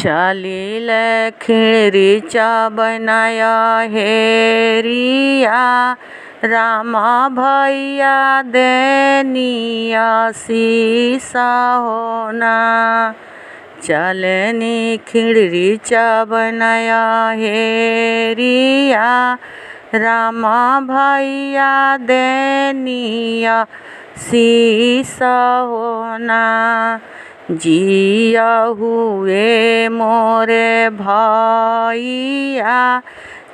चालील खिळरीच्या बनाया हेरिया रामा भैया देनिया सीसा होना। चलनी खिड़रीचा बनाया हेरिया रामा भैया देनिया सीसा होना। जिया हुए मोरे भैया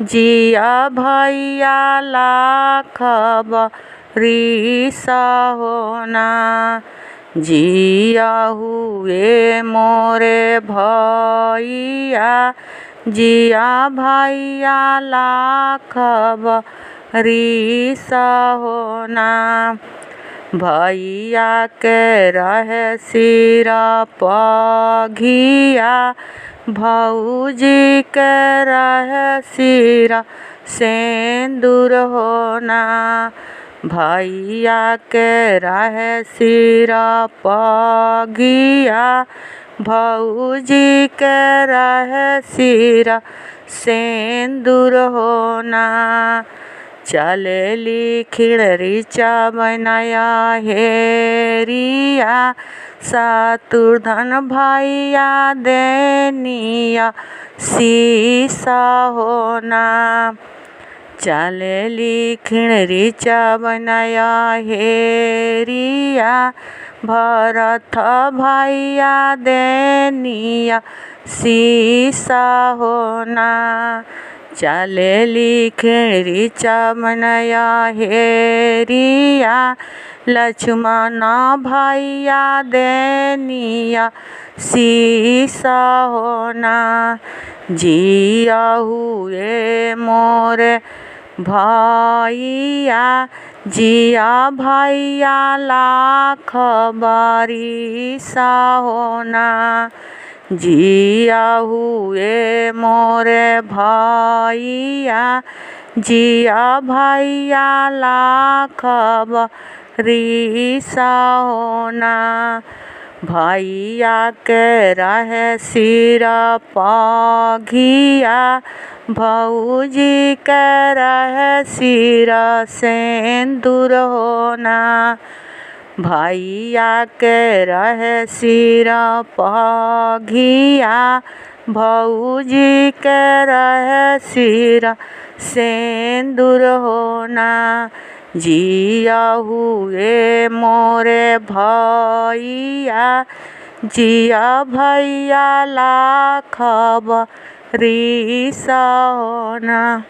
जिया भैया लाख बरिसा होना। जिया हुए मोरे भैया जिया भैया लाख बरिसा होना। भैया के रहे सिरा पघिया भौजी के रहे सिरा सेंदूर होना। भैया के रहे सिरा पघिया भौजी के रहे सिरा सेंदूर होना। चलेली खिड़रीचा बनाया हेरिया शत्रुघ्न भैया देनिया सीसा होना। चलेली खिड़रीचा बनाया हेरिया भरत भैया देनिया सीसा होना। चलेली खिड़रीचा बनाया हेरिया लक्ष्मण भैया देनिया सीसा होना। जिया हुए मोरे भैया जिया भैया लाख बरिसा होना। जिया हुए मोरे भैया जिया भैया लाख बरिसा होना। भैया के रहे सिरा पघिया भौजी के रहे सिरा सेंदूर होना। भैया के रहे सिरा पघिया भौजी के रहे सिरा सेंदूर होना। जिया हुए मोरे भैया जिया भैया लाख बरिसा होना।